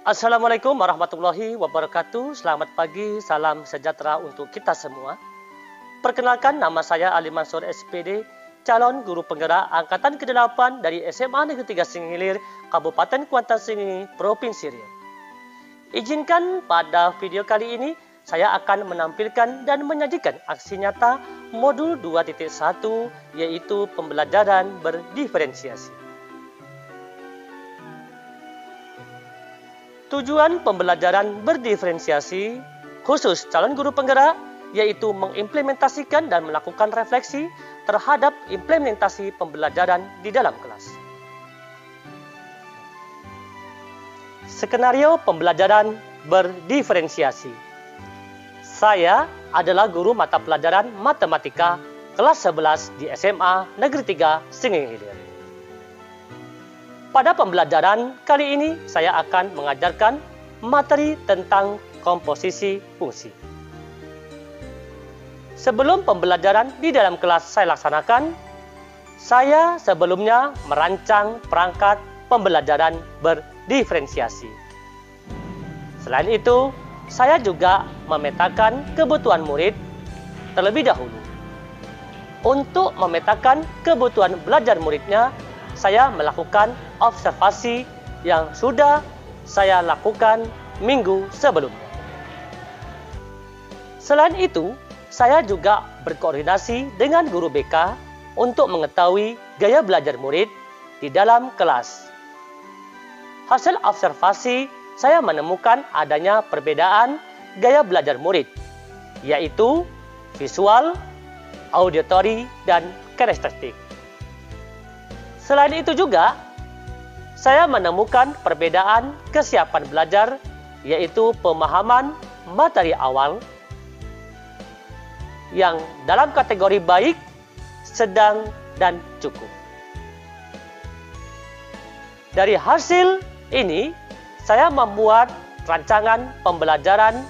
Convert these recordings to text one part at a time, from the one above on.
Assalamualaikum warahmatullahi wabarakatuh. Selamat pagi, salam sejahtera untuk kita semua. Perkenalkan, nama saya Ali Mansur SPD, calon guru penggerak angkatan ke-8 dari SMA Negeri 3 Singilir, Kabupaten Kuantan Sengingi, Provinsi Riau. Izinkan pada video kali ini saya akan menampilkan dan menyajikan aksi nyata modul 2.1, yaitu pembelajaran berdiferensiasi. Tujuan pembelajaran berdiferensiasi khusus calon guru penggerak yaitu mengimplementasikan dan melakukan refleksi terhadap implementasi pembelajaran di dalam kelas. Skenario pembelajaran berdiferensiasi. Saya adalah guru mata pelajaran matematika kelas 11 di SMA Negeri 3 Sengingi Hilir. Pada pembelajaran kali ini, saya akan mengajarkan materi tentang komposisi fungsi. Sebelum pembelajaran di dalam kelas saya laksanakan, saya sebelumnya merancang perangkat pembelajaran berdiferensiasi. Selain itu, saya juga memetakan kebutuhan murid terlebih dahulu. Untuk memetakan kebutuhan belajar muridnya, saya melakukan observasi yang sudah saya lakukan minggu sebelumnya. Selain itu, saya juga berkoordinasi dengan guru BK untuk mengetahui gaya belajar murid di dalam kelas. Hasil observasi, saya menemukan adanya perbedaan gaya belajar murid, yaitu visual, auditory, dan kinestetik. Selain itu juga, saya menemukan perbedaan kesiapan belajar, yaitu pemahaman materi awal, yang dalam kategori baik, sedang, dan cukup. Dari hasil ini, saya membuat rancangan pembelajaran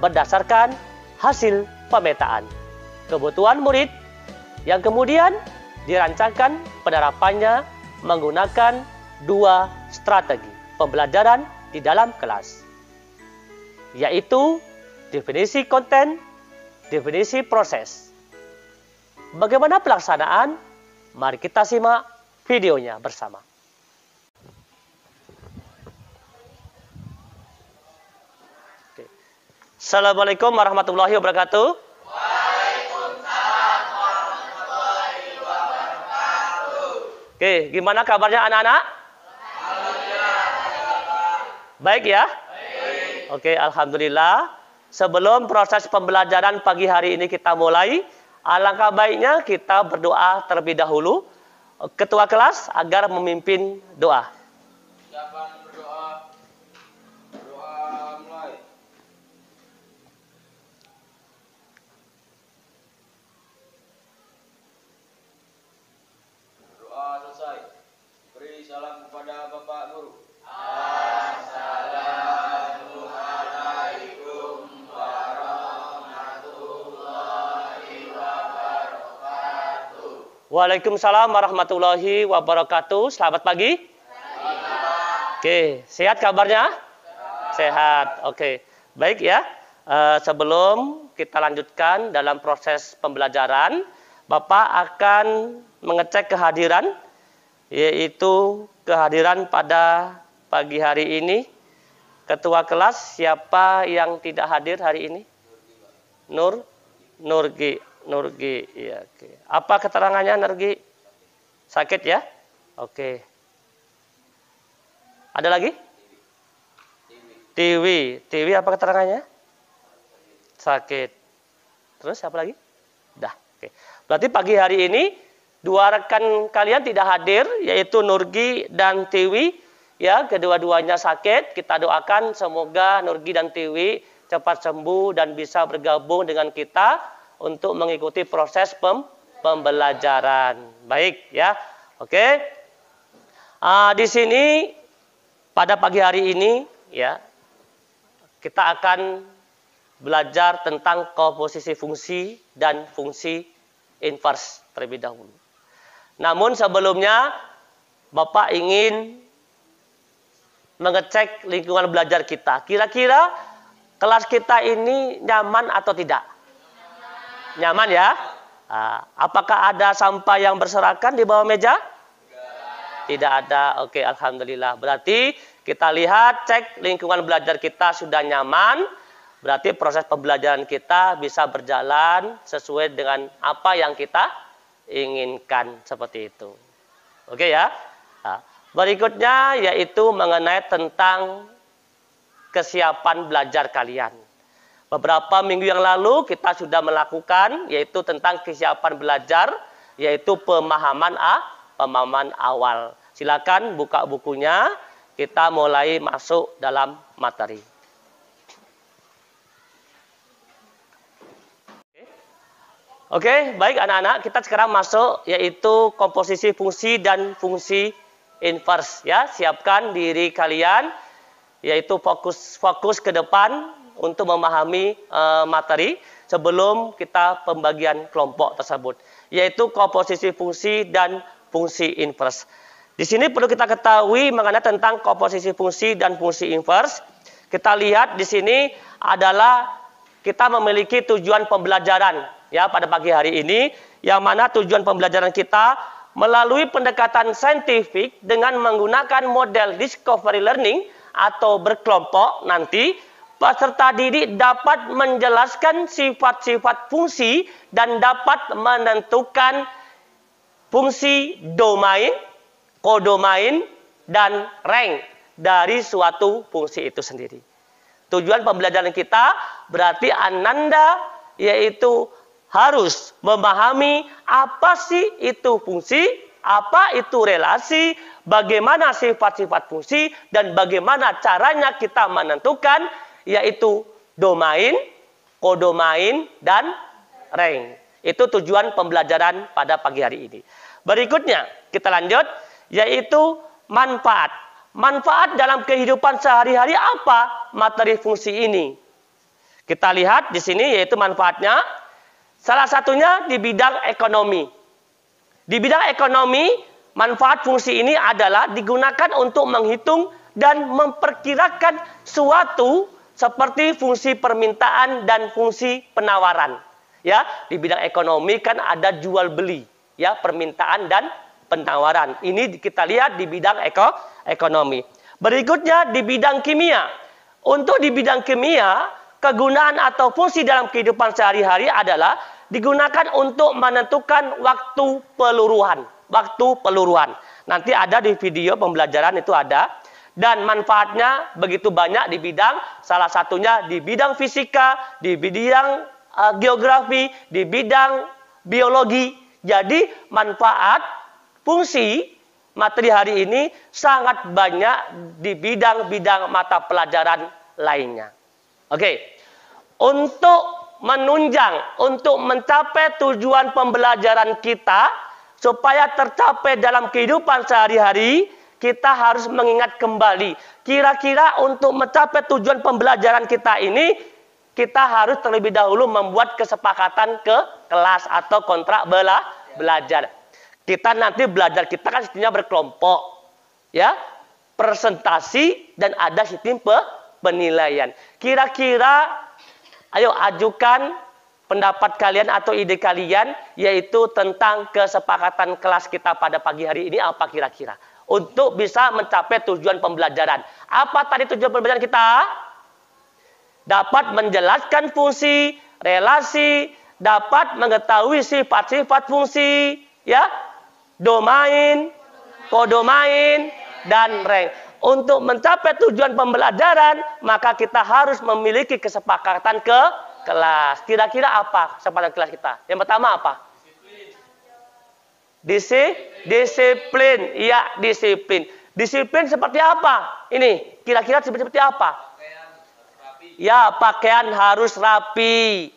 berdasarkan hasil pemetaan kebutuhan murid, yang kemudian dirancangkan penerapannya menggunakan dua strategi pembelajaran di dalam kelas, yaitu definisi konten, definisi proses. Bagaimana pelaksanaan? Mari kita simak videonya bersama. Assalamualaikum warahmatullahi wabarakatuh. Oke, gimana kabarnya anak-anak? Baik ya? Baik. Oke, alhamdulillah. Sebelum proses pembelajaran pagi hari ini kita mulai, alangkah baiknya kita berdoa terlebih dahulu. Ketua kelas agar memimpin doa. Siapa berdoa? Doa mulai. Doa selesai. Beri salam kepada Bapak Guru. Assalamualaikum warahmatullahi wabarakatuh. Waalaikumsalam warahmatullahi wabarakatuh. Selamat pagi. Oke, sehat kabarnya? Sehat. Oke, baik ya. Sebelum kita lanjutkan dalam proses pembelajaran, Bapak akan mengecek kehadiran, yaitu kehadiran pada pagi hari ini. Ketua kelas siapa yang tidak hadir hari ini? Nurgi, ya, oke. Apa keterangannya Nurgi? Sakit ya? Oke. Ada lagi? Tiwi apa keterangannya? Sakit. Terus siapa lagi? Dah, oke. Berarti pagi hari ini dua rekan kalian tidak hadir, yaitu Nurgi dan Tiwi. Ya, kedua-duanya sakit. Kita doakan semoga Nurgi dan Tiwi cepat sembuh dan bisa bergabung dengan kita untuk mengikuti proses pembelajaran. Baik ya. Oke. Di sini pada pagi hari ini ya, kita akan belajar tentang komposisi fungsi dan fungsi inverse terlebih dahulu. Namun sebelumnya Bapak ingin mengecek lingkungan belajar kita. Kira-kira kelas kita ini nyaman atau tidak? Nyaman ya? Apakah ada sampah yang berserakan di bawah meja? Tidak ada. Oke, alhamdulillah. Berarti kita lihat, cek lingkungan belajar kita sudah nyaman. Berarti proses pembelajaran kita bisa berjalan sesuai dengan apa yang kita inginkan, seperti itu. Oke ya. Berikutnya yaitu mengenai tentang kesiapan belajar kalian. Beberapa minggu yang lalu kita sudah melakukan yaitu tentang kesiapan belajar, yaitu pemahaman awal. Silakan buka bukunya, kita mulai masuk dalam materi. Oke, baik anak-anak, kita sekarang masuk yaitu komposisi fungsi dan fungsi inverse ya. Siapkan diri kalian yaitu fokus ke depan untuk memahami materi sebelum kita pembagian kelompok tersebut, yaitu komposisi fungsi dan fungsi inverse. Di sini perlu kita ketahui mengenai tentang komposisi fungsi dan fungsi inverse. Kita lihat di sini adalah kita memiliki tujuan pembelajaran ya pada pagi hari ini, yang mana tujuan pembelajaran kita melalui pendekatan saintifik dengan menggunakan model discovery learning atau berkelompok. Nanti peserta didik dapat menjelaskan sifat-sifat fungsi dan dapat menentukan fungsi domain, kodomain, dan rank dari suatu fungsi itu sendiri. Tujuan pembelajaran kita berarti Ananda yaitu harus memahami apa sih itu fungsi, apa itu relasi, bagaimana sifat-sifat fungsi, dan bagaimana caranya kita menentukan yaitu domain, kodomain, dan rank. Itu tujuan pembelajaran pada pagi hari ini. Berikutnya kita lanjut yaitu manfaat. Manfaat dalam kehidupan sehari-hari apa materi fungsi ini? Kita lihat di sini yaitu manfaatnya. Salah satunya di bidang ekonomi. Di bidang ekonomi, manfaat fungsi ini adalah digunakan untuk menghitung dan memperkirakan suatu seperti fungsi permintaan dan fungsi penawaran. Ya, di bidang ekonomi kan ada jual beli, ya, permintaan dan penawaran. Ini kita lihat di bidang ekonomi. Berikutnya di bidang kimia. Untuk di bidang kimia, kegunaan atau fungsi dalam kehidupan sehari-hari adalah digunakan untuk menentukan waktu peluruan. Waktu peluruan. Nanti ada di video pembelajaran itu ada. Dan manfaatnya begitu banyak di bidang, salah satunya di bidang fisika, di bidang geografi, di bidang biologi. Jadi manfaat fungsi materi hari ini sangat banyak di bidang-bidang mata pelajaran lainnya. Oke, untuk menunjang, untuk mencapai tujuan pembelajaran kita, supaya tercapai dalam kehidupan sehari-hari, kita harus mengingat kembali. Kira-kira untuk mencapai tujuan pembelajaran kita ini, kita harus terlebih dahulu membuat kesepakatan ke kelas atau kontrak belajar. Kita nanti belajar kita kan sistemnya berkelompok, ya, presentasi dan ada sistem penilaian. Kira-kira, ayo ajukan pendapat kalian atau ide kalian, yaitu tentang kesepakatan kelas kita pada pagi hari ini apa kira-kira untuk bisa mencapai tujuan pembelajaran. Apa tadi tujuan pembelajaran kita? Dapat menjelaskan fungsi, relasi, dapat mengetahui sifat-sifat fungsi, ya, domain, kodomain, dan rank. Untuk mencapai tujuan pembelajaran, maka kita harus memiliki kesepakatan ke kelas. Kira-kira apa kesepakatan kelas kita? Yang pertama apa? Disiplin. Iya, disiplin. Disiplin seperti apa? Ini, kira-kira seperti apa? Ya, pakaian harus rapi.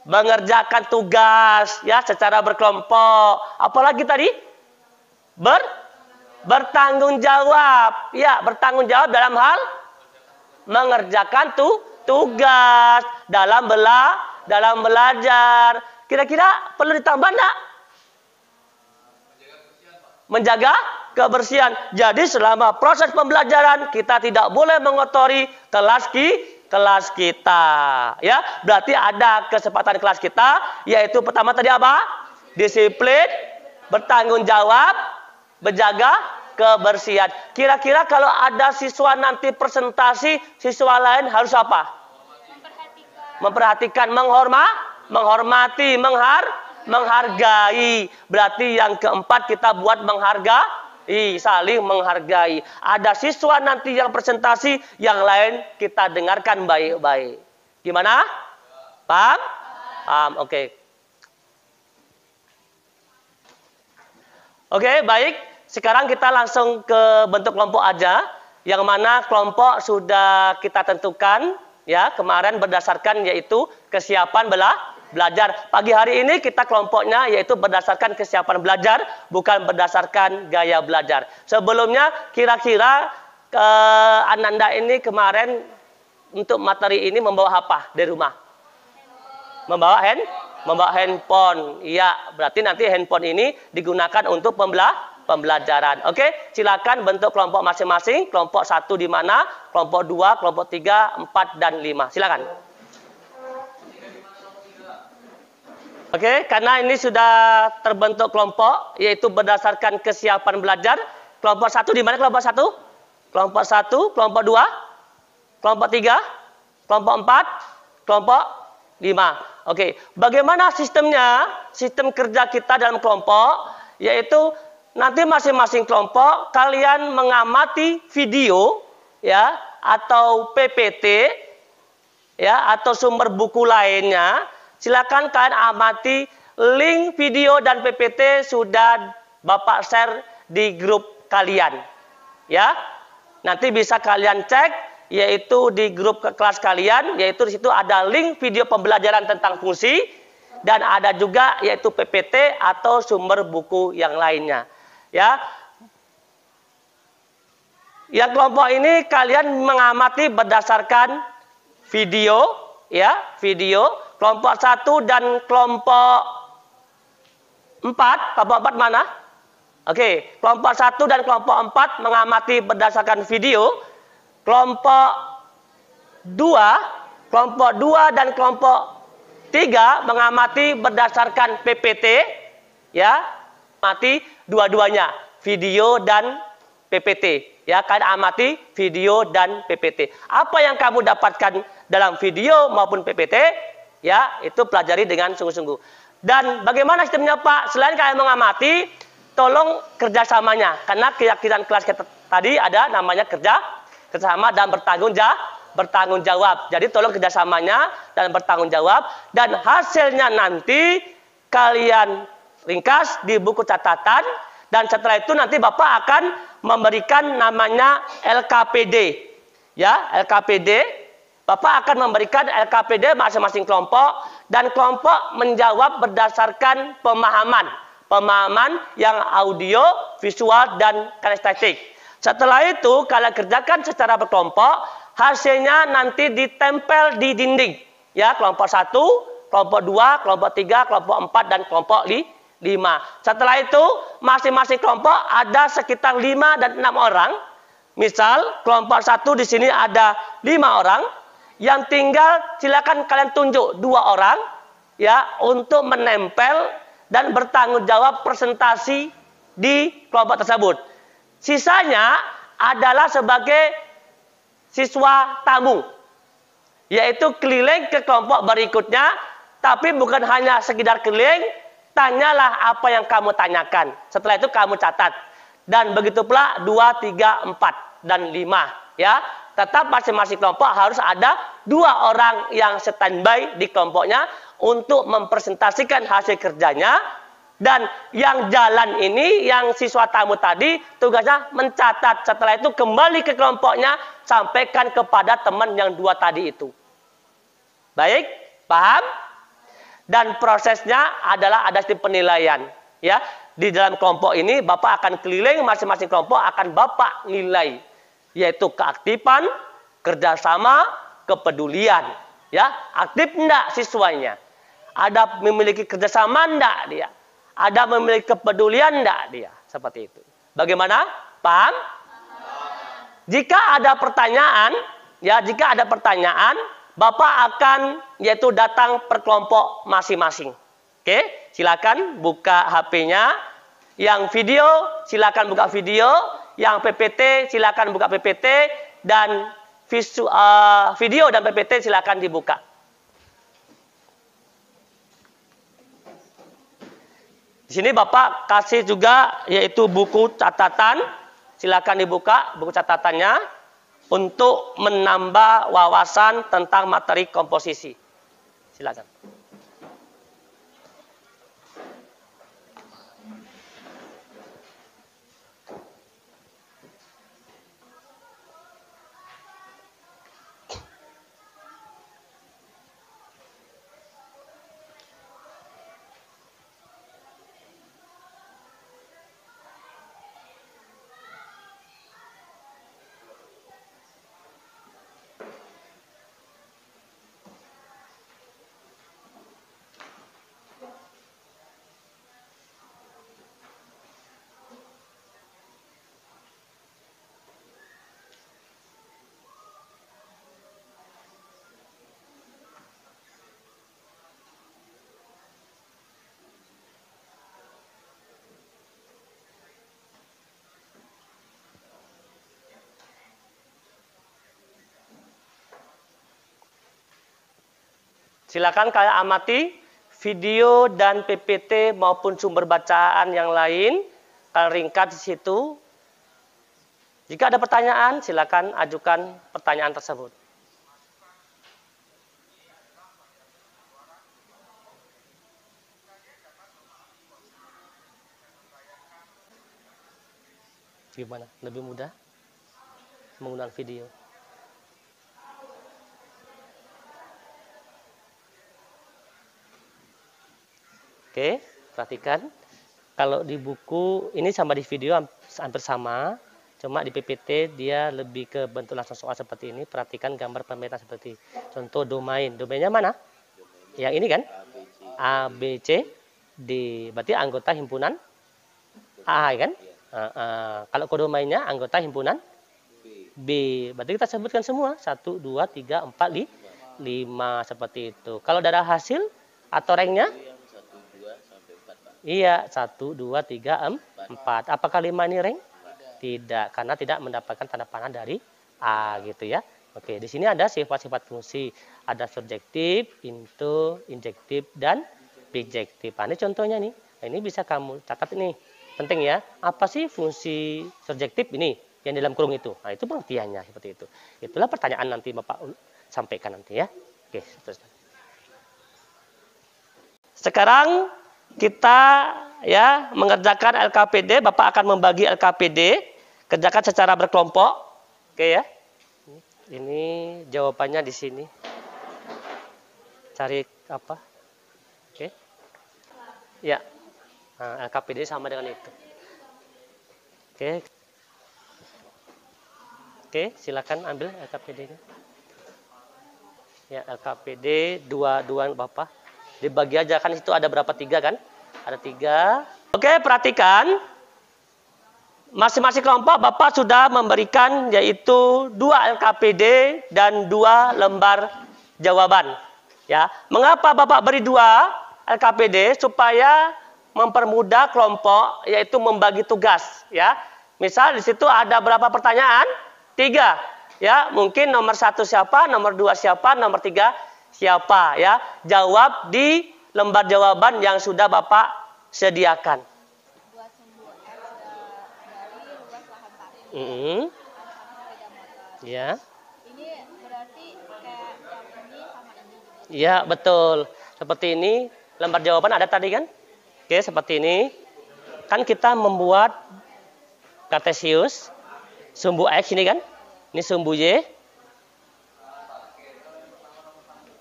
Mengerjakan tugas ya secara berkelompok. Apalagi tadi? Bertanggung jawab. Ya, bertanggung jawab dalam hal mengerjakan tugas dalam belajar. Kira-kira perlu ditambah enggak? Menjaga kebersihan. Jadi selama proses pembelajaran kita tidak boleh mengotori kelas kita. Ya, berarti ada kesempatan kelas kita, yaitu pertama tadi apa? Disiplin, bertanggung jawab, menjaga kebersihan. Kira-kira kalau ada siswa nanti presentasi, siswa lain harus apa? Memperhatikan, menghormati, menghargai. Berarti yang keempat kita buat menghargai, saling menghargai. Ada siswa nanti yang presentasi, yang lain kita dengarkan baik-baik. Gimana? Paham? Paham, oke. Oke, baik. Sekarang kita langsung ke bentuk kelompok aja. Yang mana kelompok sudah kita tentukan, ya, kemarin berdasarkan yaitu kesiapan belajar. Pagi hari ini kita kelompoknya yaitu berdasarkan kesiapan belajar, bukan berdasarkan gaya belajar. Sebelumnya kira-kira Ananda ini kemarin untuk materi ini membawa apa dari rumah? Membawa handphone. Iya, berarti nanti handphone ini digunakan untuk pembelajaran. Oke, silakan bentuk kelompok masing-masing. Kelompok 1 di mana? Kelompok 2, kelompok 3, 4 dan 5. Silakan. Oke, karena ini sudah terbentuk kelompok yaitu berdasarkan kesiapan belajar. Kelompok 1 di mana kelompok 1? Kelompok 1, kelompok 2, kelompok 3, kelompok 4, kelompok 5. Oke, bagaimana sistemnya? Sistem kerja kita dalam kelompok yaitu nanti masing-masing kelompok kalian mengamati video, ya, atau PPT, ya, atau sumber buku lainnya. Silakan kalian amati. Link video dan PPT sudah Bapak share di grup kalian, ya. Nanti bisa kalian cek yaitu di grup kelas kalian, yaitu di situ ada link video pembelajaran tentang fungsi dan ada juga yaitu PPT atau sumber buku yang lainnya. Ya, yang kelompok ini kalian mengamati berdasarkan video, ya, video. Kelompok 1 dan kelompok 4, kelompok 4 mana? Oke, kelompok 1 dan kelompok 4 mengamati berdasarkan video. Kelompok 2 dan kelompok 3 mengamati berdasarkan PPT, ya. Amati dua-duanya, video dan PPT. Ya, kalian amati video dan PPT. Apa yang kamu dapatkan dalam video maupun PPT, ya, itu pelajari dengan sungguh-sungguh. Dan bagaimana sistemnya, Pak? Selain kalian mengamati, tolong kerjasamanya. Karena keyakinan kelas kita tadi ada namanya kerjasama dan bertanggung jawab. Jadi tolong kerjasamanya dan bertanggung jawab. Dan hasilnya nanti kalian ringkas di buku catatan. Dan setelah itu nanti Bapak akan memberikan namanya LKPD. Ya, LKPD. Bapak akan memberikan LKPD masing-masing kelompok. Dan kelompok menjawab berdasarkan pemahaman. Pemahaman yang audio, visual, dan kinestetik. Setelah itu kalian kerjakan secara berkelompok. Hasilnya nanti ditempel di dinding. Ya, kelompok 1, kelompok 2, kelompok 3, kelompok 4, dan kelompok 5. Setelah itu masing-masing kelompok ada sekitar 5 dan 6 orang. Misal kelompok 1 di sini ada 5 orang. Yang tinggal silakan kalian tunjuk 2 orang, ya, untuk menempel dan bertanggung jawab presentasi di kelompok tersebut. Sisanya adalah sebagai siswa tamu, yaitu keliling ke kelompok berikutnya, tapi bukan hanya sekedar keliling, tanyalah apa yang kamu tanyakan. Setelah itu kamu catat. Dan begitu pula 2, 3, 4, dan 5. Ya, tetap masing-masing kelompok harus ada 2 orang yang standby di kelompoknya untuk mempresentasikan hasil kerjanya. Dan yang jalan ini, yang siswa tamu tadi, tugasnya mencatat. Setelah itu kembali ke kelompoknya, sampaikan kepada teman yang 2 tadi itu. Baik, paham? Dan prosesnya adalah ada sistem penilaian. Ya, di dalam kelompok ini Bapak akan keliling, masing-masing kelompok akan Bapak nilai, yaitu keaktifan, kerjasama, kepedulian. Ya, aktif enggak siswanya? Ada memiliki kerjasama enggak dia? Ada memiliki kepedulian enggak dia? Seperti itu. Bagaimana? Paham? Jika ada pertanyaan, jika ada pertanyaan, Bapak akan yaitu datang per kelompok masing-masing. Oke, silakan buka HP-nya. Yang video, silakan buka video. Yang PPT, silakan buka PPT. Dan video dan PPT silakan dibuka. Di sini Bapak kasih juga yaitu buku catatan. Silakan dibuka buku catatannya untuk menambah wawasan tentang materi komposisi. Silakan. Silakan kalian amati video dan PPT maupun sumber bacaan yang lain. Kalian ringkas di situ. Jika ada pertanyaan, silakan ajukan pertanyaan tersebut. Gimana? Lebih mudah menggunakan video. Oke, perhatikan. Kalau di buku ini sama di video hampir sama, cuma di PPT dia lebih ke bentuk langsung soal seperti ini. Perhatikan gambar pemetaan seperti contoh domain. Domainnya mana? Yang ini kan? A, B, C, D. Berarti anggota himpunan A kan? Kalau kodomainnya anggota himpunan B. Berarti kita sebutkan semua 1, 2, 3, 4, 5 seperti itu. Kalau dari hasil atau ranknya? Iya, 1, 2, 3, 4. Apakah 5 ini rank? Tidak, karena tidak mendapatkan tanda panah dari A gitu ya. Oke, di sini ada sifat-sifat fungsi. Ada surjektif, injektif, dan bijektif. Nah, ini contohnya nih. Nah, ini bisa kamu catat ini. Penting ya. Apa sih fungsi surjektif ini yang dalam kurung itu? Nah, itu pengertiannya seperti itu. Itulah pertanyaan nanti Bapak sampaikan nanti ya. Oke, terus. Sekarang kita ya mengerjakan LKPD. Bapak akan membagi LKPD, kerjakan secara berkelompok. Oke ya. Ini jawabannya di sini. Cari apa? Oke. Ya. Nah, LKPD sama dengan itu. Oke. Oke, silakan ambil LKPD-nya. Ya, LKPD dua Bapak. Dibagi aja kan itu ada berapa? 3 kan? Ada 3. Oke, perhatikan. Masing-masing kelompok Bapak sudah memberikan yaitu 2 LKPD dan 2 lembar jawaban. Ya, mengapa Bapak beri 2 LKPD? Supaya mempermudah kelompok yaitu membagi tugas. Ya, misal di situ ada berapa pertanyaan? 3. Ya, mungkin nomor 1 siapa, nomor 2 siapa, nomor 3 siapa ya. Jawab di lembar jawaban yang sudah Bapak sediakan. Ya. Ini berarti kayak yang ini sama ini. Ya, betul. Seperti ini lembar jawaban ada tadi kan? Oke, seperti ini. Kan kita membuat kartesius sumbu X ini kan? Ini sumbu Y.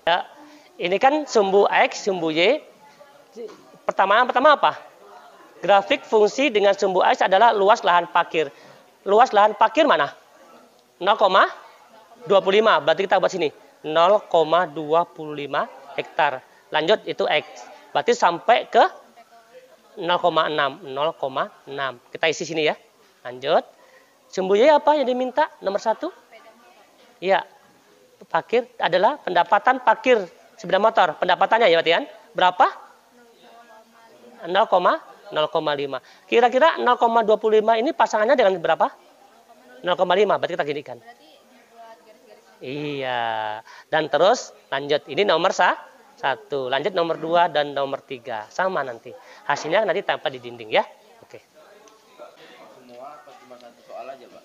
Ya, ini kan sumbu X, sumbu Y. Pertama apa? Grafik fungsi dengan sumbu X adalah luas lahan parkir. Luas lahan parkir mana? 0,25. Berarti kita buat sini. 0,25 hektar. Lanjut itu X. Berarti sampai ke 0,6. 0,6. Kita isi sini ya. Lanjut. Sumbu Y apa yang diminta? Nomor 1? Iya. Parkir adalah pendapatan parkir sepeda motor. Pendapatannya ya berarti kan? Berapa? 0,5. Kira-kira 0,25 ini pasangannya dengan berapa? 0,5. Berarti kita ginikan. Iya. Dan terus lanjut. Ini nomor 1. Lanjut nomor 2 dan nomor 3. Sama nanti. Hasilnya nanti tempel di dinding ya. Oke. Semua apa cuma satu soal aja, Pak?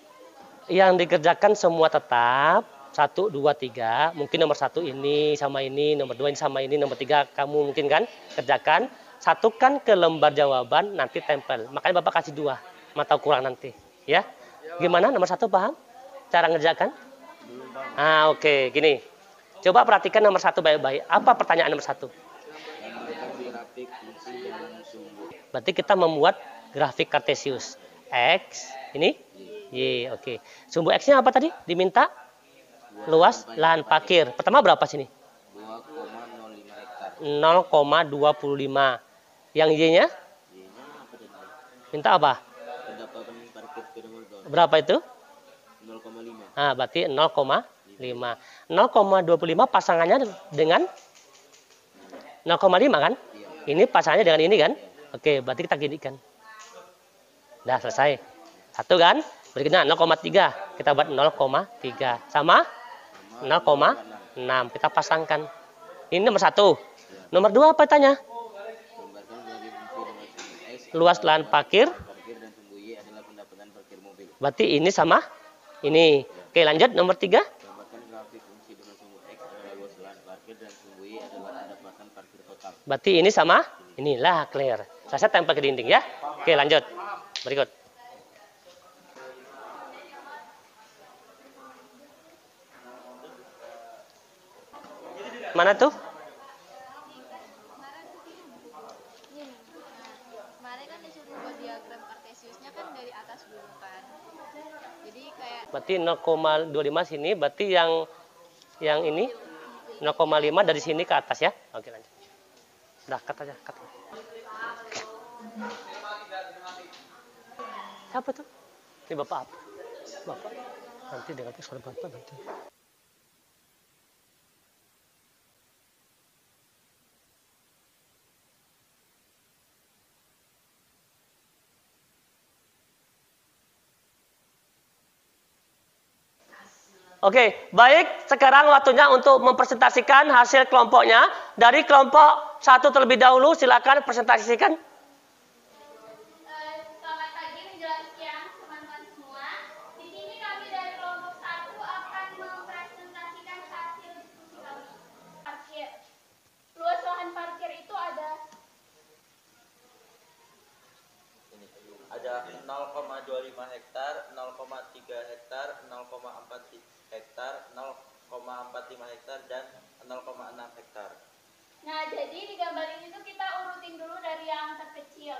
Yang dikerjakan semua tetap 1, 2, 3. Mungkin nomor 1 ini sama ini, nomor 2 ini sama ini, nomor 3 kamu mungkin kan kerjakan. Satukan ke lembar jawaban, nanti tempel. Makanya Bapak kasih 2. Mata kurang nanti. Ya. Gimana nomor 1 paham? Cara ngerjakan? Oke. Gini. Coba perhatikan nomor 1 baik-baik. Apa pertanyaan nomor 1? Berarti kita membuat grafik kartesius. X, ini? Y, oke. Sumbu X-nya apa tadi? Diminta? Luas lahan parkir. Pertama berapa sini? 2,05 hektar. 0,25. Yang Y-nya? Minta apa? Pendapatan parkir sepeda motor Berapa itu? 0,5. Berarti 0,5. 0,25 pasangannya dengan 0,5 kan? Ini pasangannya dengan ini kan? Oke, berarti kita ginikan. Udah selesai. 1 kan? Berikutnya 0,3. Kita buat 0,3. Sama 0,6. Kita pasangkan. Ini nomor 1. Nomor 2 apa tanya? Luas lahan parkir. Dan sumbu Y adalah pendapatan parkir mobil. Berarti ini sama ini. Oke, lanjut nomor 3. Gambarkan grafik fungsi dengan sumbu X adalah luas lahan parkir dan sumbu Y adalah pendapatan parkir total. Berarti ini sama inilah clear. Saya tempel ke dinding ya. Oke, lanjut. Berikut. Mana tuh? Kemarin kan disuruh buat diagram kartesiusnya kan dari atas dulu kan. Jadi kayak Berarti 0,25 sini, berarti yang ini 0,5 dari sini ke atas ya. Oke, lanjut. Udah, cut aja, cut. Siapa tuh? Ini Bapak apa? Bapak. Nanti dengar suara Bapak nanti. Oke, baik. Sekarang waktunya untuk mempresentasikan hasil kelompoknya. Dari kelompok 1 terlebih dahulu, silakan presentasikan. selamat pagi menjelang siang teman-teman semua. Di sini kami dari kelompok 1 akan mempresentasikan hasil diskusi kami. Parkir. Luas lahan parkir itu ada 0,25 hektar, 0,3 hektar, 0,4 hektar, 0,45 hektar, dan 0,6 hektar. Nah, jadi di gambar ini tuh kita urutin dulu dari yang terkecil.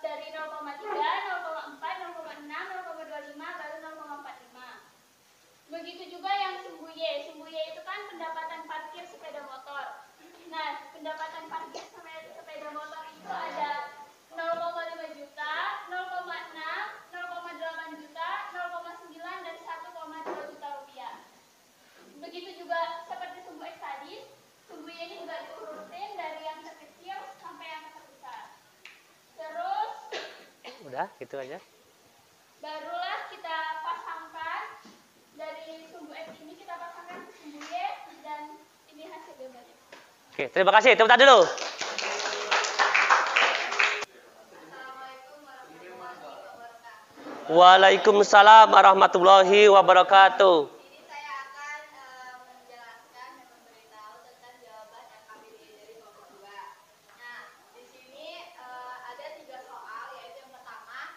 Dari 0,3, 0,4, 0,6, 0,25, baru 0,45. Begitu juga yang sumbu Y. Sumbu Y itu kan pendapatan parkir sepeda motor. Nah, pendapatan parkir sepeda motor itu ada 0,5 juta, 0,6, 0,8 juta, 0,9, dan 1,2 juta rupiah. Begitu juga seperti sumbu X tadi, sumbu Y ini juga diurutin dari yang terkecil sampai yang terbesar. Terus, Udah, gitu aja. barulah kita pasangkan dari sumbu X ini kita pasangkan ke sumbu Y dan ini hasil gambarnya. Oke, terima kasih. Tepuk tangan dulu. Waalaikumsalam warahmatullahi wabarakatuh. Ini saya akan menjelaskan dan memberitahu tentang jawaban FKBD dari kelompok 2. Nah, di sini ada 3 soal, yaitu yang pertama,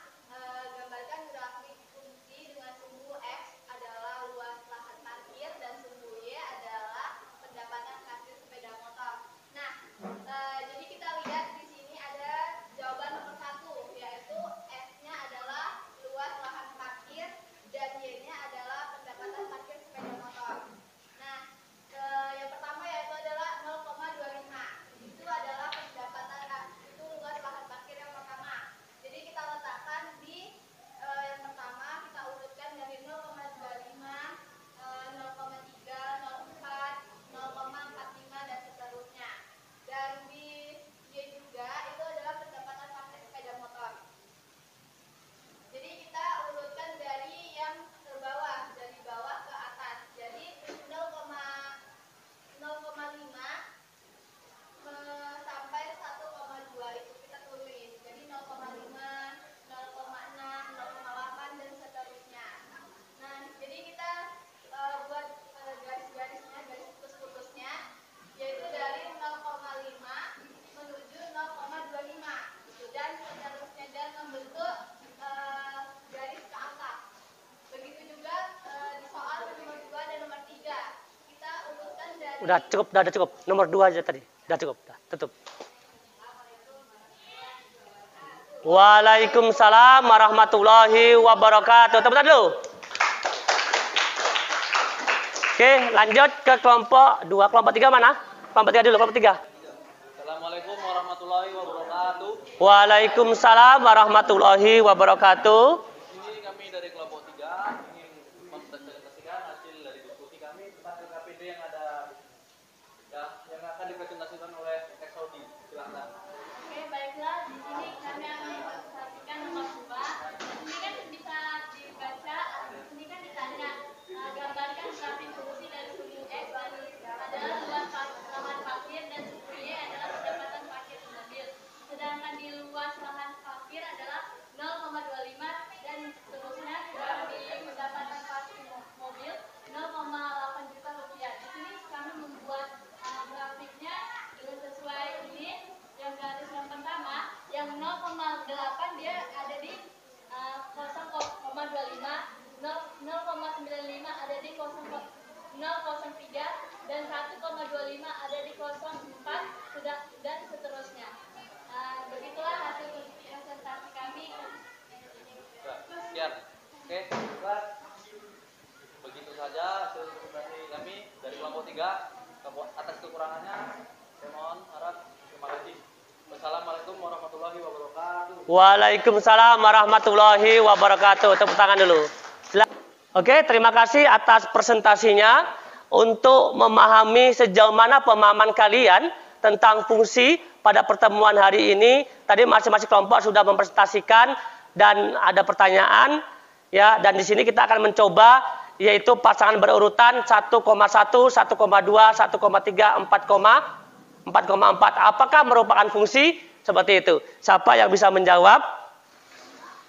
gambarkan grafik fungsi dengan sumbu X adalah luas lahan parkir dan sumbu Y adalah pendapatan parkir sepeda motor. Nah, jadi kita lihat di sini ada jawaban nomor 1, yaitu X-nya adalah luas lahan parkir dan Y-nya adalah pendapatan parkir Udah cukup. Nomor 2 aja tadi. Udah cukup. Udah, tutup. Waalaikumsalam warahmatullahi wabarakatuh. Tepuk tangan dulu. Oke, lanjut ke kelompok 2. Kelompok 3 mana? Kelompok 3 dulu, kelompok 3. Assalamualaikum warahmatullahi wabarakatuh. Waalaikumsalam warahmatullahi wabarakatuh. Ini kami dari kelompok 3 ingin mempresentasikan hasil dari diskusi kami tentang LKPD yang ada yang akan dipresentasikan oleh Ex Saudi. Silakan. Oke, baiklah. Di sini kami akan mempresentasikan nomor 2. Ini kan bisa dibaca, di sini kan ditanya, gambarkan grafik fungsi dari sumbu X adalah luas lahan parkir dan sumbu Y adalah pendapatan parkir mobil. Sedangkan di luas lahan parkir adalah 0,25 dan seterusnya di pendapatan parkir mobil 0,8 juta rupiah. Di sini kami membuat grafiknya dengan sesuai ini. Yang garis yang pertama, yang 0,8 dia ada di 0,25, 0,95 ada di 0,03 dan 1,25 ada di 0,4 dan seterusnya. Begitulah hasil presentasi kami. Sekian. Oke, baiklah. Begitu saja hasil presentasi kami dari kelompok 3. Atas kekurangannya saya mohon harap terima kasih. Wassalamualaikum warahmatullahi wabarakatuh. Waalaikumsalam warahmatullahi wabarakatuh. Tepuk tangan dulu. Oke, terima kasih atas presentasinya. Untuk memahami sejauh mana pemahaman kalian tentang fungsi pada pertemuan hari ini, tadi masing-masing kelompok sudah mempresentasikan dan ada pertanyaan, ya. Dan di sini kita akan mencoba, yaitu pasangan berurutan 1,1, 1,2, 1,3, 4,4. Apakah merupakan fungsi seperti itu? Siapa yang bisa menjawab?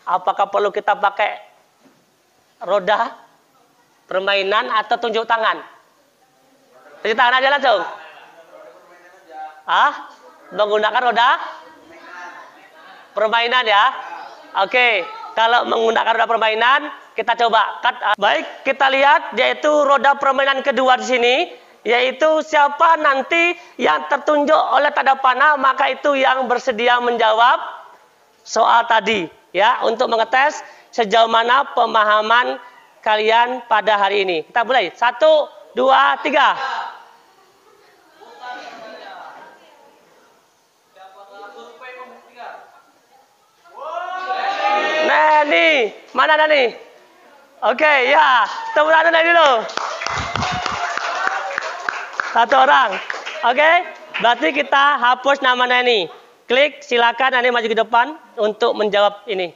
Apakah perlu kita pakai roda permainan atau tunjuk tangan? Tunjuk tangan aja langsung. Menggunakan roda permainan ya. Oke, kalau menggunakan roda permainan kita coba. Baik, kita lihat yaitu roda permainan kedua di sini. Yaitu siapa nanti yang tertunjuk oleh tanda panah, maka itu yang bersedia menjawab soal tadi, ya, untuk mengetes sejauh mana pemahaman kalian pada hari ini. Kita mulai. 1, 2, 3. Nani, mana Nani? Oke, ya, tepuk tangan Nani dulu. Satu orang. Oke, berarti kita hapus nama Nani. Klik, silakan Nani maju ke depan untuk menjawab ini.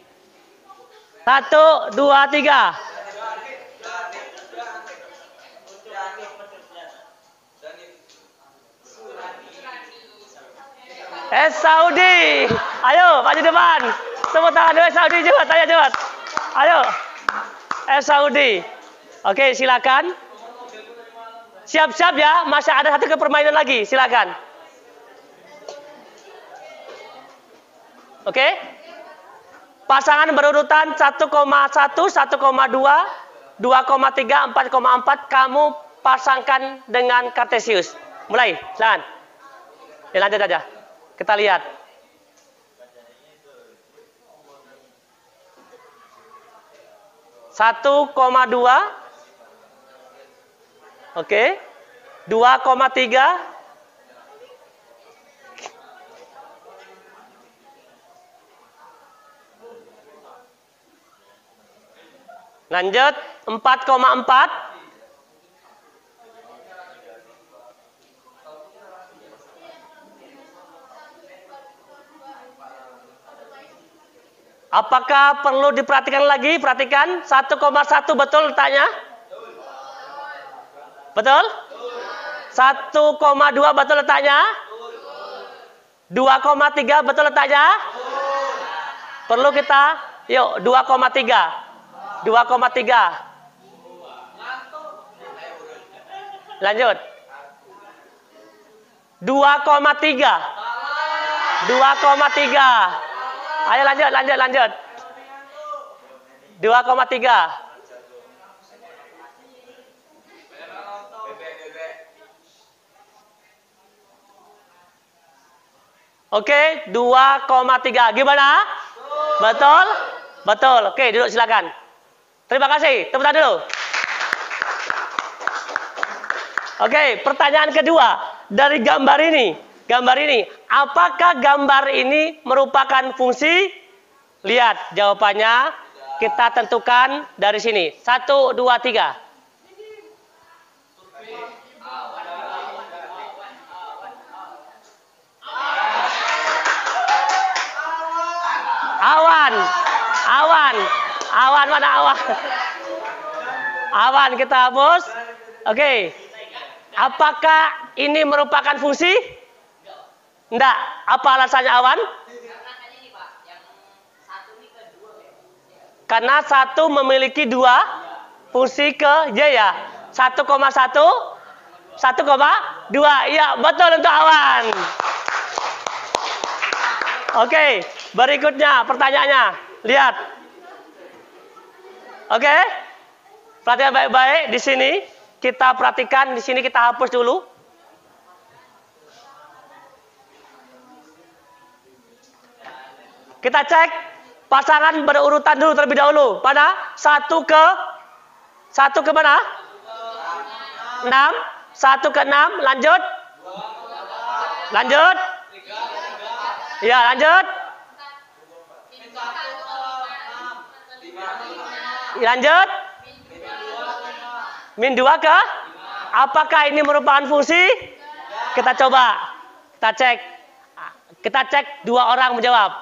1, 2, 3. Saudi. Ayo, maju depan. Tepuk tangan dulu Saudi, cepat, tanya cepat. Ayo. Saudi. Oke, silakan. Siap-siap ya, masih ada satu permainan lagi, silakan. Oke. Pasangan berurutan 1,1, 1,2, 2,3, 4,4 kamu pasangkan dengan Kartesius. Mulai, silakan. Ya, lanjut aja. Kita lihat. Satu, 2. Oke. 2,3. Lanjut 4,4. Apakah perlu diperhatikan lagi? Perhatikan 1,1 betul letaknya? Betul? 1,2 betul letaknya? 2,3 betul letaknya? Perlu kita? Yuk 2,3. 2,3. Lanjut. 2,3. 2,3. Ayo lanjut. 2,3. Oke, 2,3. Gimana? Betul? Betul. Oke, duduk silakan. Terima kasih. Tepuk tangan dulu. Oke, pertanyaan kedua dari gambar ini. Gambar ini, apakah gambar ini merupakan fungsi? Lihat jawabannya. Kita tentukan dari sini. 1, 2, 3. Awan mana awan? Awan kita hapus. Oke. Apakah ini merupakan fungsi? Enggak. Apa alasannya awan? Karena 1 memiliki 2 fungsi ke Y ya. 1,1 1,2. Iya, betul untuk awan. Oke, berikutnya pertanyaannya. Lihat. Oke. Perhatikan baik-baik di sini. Kita perhatikan di sini, kita hapus dulu. Kita cek pasangan berurutan dulu terlebih dahulu. Mana? 1 ke mana? 6. 1 ke 6. Lanjut. Lanjut. Ya, lanjut. Lanjut. Min 2 ke? Apakah ini merupakan fungsi? Kita coba. Kita cek. Kita cek 2 orang menjawab.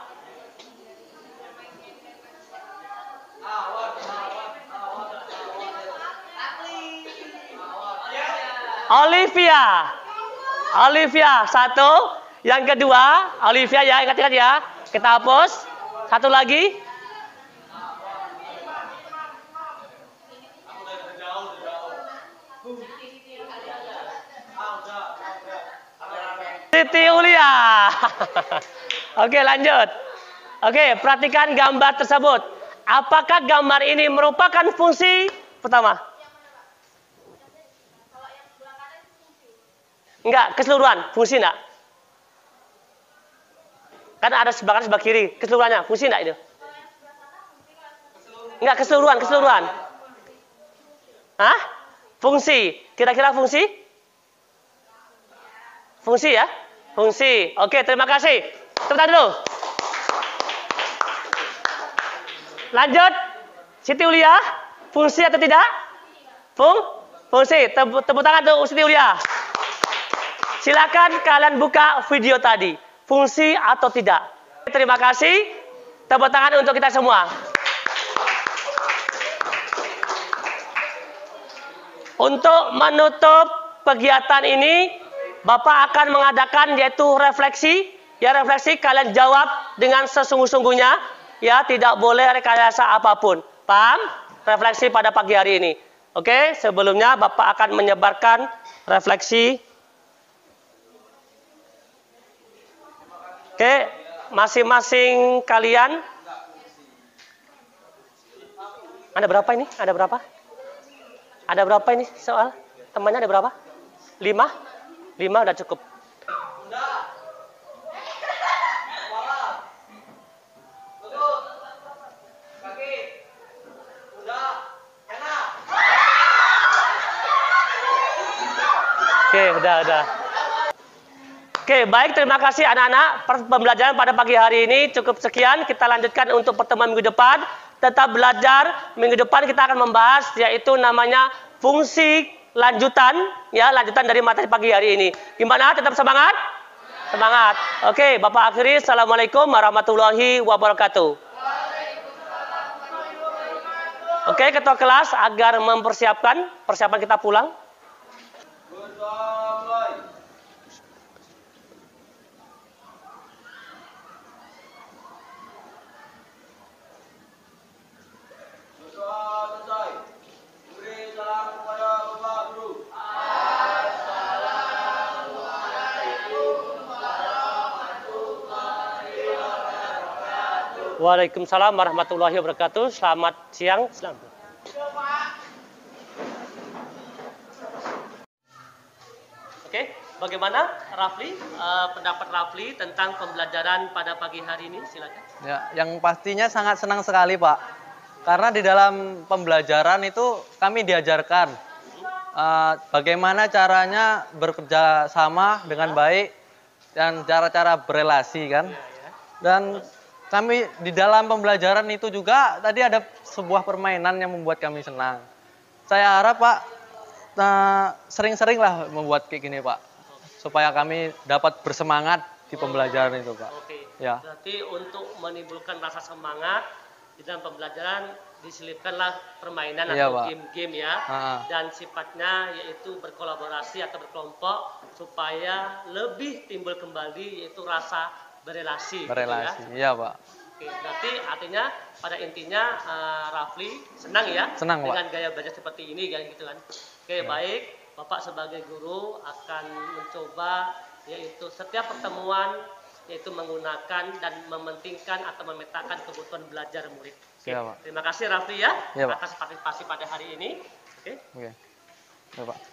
Olivia 1. Yang kedua, Olivia ya, ingat-ingat ya. Kita hapus. 1 lagi. Siti Ulia. Oke, lanjut. Oke, perhatikan gambar tersebut. Apakah gambar ini merupakan fungsi pertama? Enggak, keseluruhan. Fungsi enggak? Kan ada sebelah kanan, sebelah kiri. Keseluruhannya, fungsi enggak itu? Enggak, keseluruhan. Hah? Fungsi. Kira-kira fungsi? Fungsi ya? Fungsi. Oke, terima kasih. Tepuk tangan dulu. Lanjut. Siti Ulia, fungsi atau tidak? Fungsi. Tepuk tangan untuk Siti Ulia. Silakan kalian buka video tadi. Fungsi atau tidak? Terima kasih. Tepuk tangan untuk kita semua. Untuk menutup kegiatan ini, Bapak akan mengadakan yaitu refleksi. Ya, refleksi kalian jawab dengan sesungguh-sungguhnya. Ya, tidak boleh rekayasa apapun. Paham? Refleksi pada pagi hari ini. Oke, sebelumnya Bapak akan menyebarkan refleksi. Oke, masing-masing kalian. Ada berapa ini? Ada berapa? Ada berapa ini soal? Temannya ada berapa? 5? 5 udah cukup. Oke, udah. Oke, baik, terima kasih anak-anak. Pembelajaran pada pagi hari ini cukup sekian. Kita lanjutkan untuk pertemuan minggu depan. Tetap belajar. Minggu depan kita akan membahas yaitu namanya fungsi lanjutan, ya, lanjutan dari materi pagi hari ini. Gimana? Tetap semangat? Semangat. Oke, Bapak akhiri. Assalamualaikum warahmatullahi wabarakatuh. Oke, ketua kelas agar mempersiapkan persiapan kita pulang. Waalaikumsalam warahmatullahi wabarakatuh. Selamat siang. Selamat. Oke, bagaimana Rafli, pendapat Rafli tentang pembelajaran pada pagi hari ini? Silakan. Ya, yang pastinya sangat senang sekali, Pak. Karena di dalam pembelajaran itu kami diajarkan bagaimana caranya bekerja sama dengan baik dan cara-cara berelasi kan. Dan kami di dalam pembelajaran itu juga tadi ada sebuah permainan yang membuat kami senang. Saya harap Pak sering-seringlah membuat kayak gini Pak, supaya kami dapat bersemangat di pembelajaran itu Pak. Oke. Ya. Berarti untuk menimbulkan rasa semangat di dalam pembelajaran diselipkanlah permainan Iya, atau Pak. game-game ya. Dan sifatnya yaitu berkolaborasi atau berkelompok supaya lebih timbul kembali yaitu rasa berelasi. Berelasi, Gitu ya. iya Pak. Oke, berarti artinya pada intinya Rafli senang ya Senang, Pak. dengan gaya belajar seperti ini kan gitu kan. Oke, baik. Bapak sebagai guru akan mencoba yaitu setiap pertemuan yaitu menggunakan dan mementingkan atau memetakan kebutuhan belajar murid. Oke, Siap, Pak. terima kasih Rafli ya Iya, Pak. atas partisipasi pada hari ini. Oke. Oke. Ya, Pak.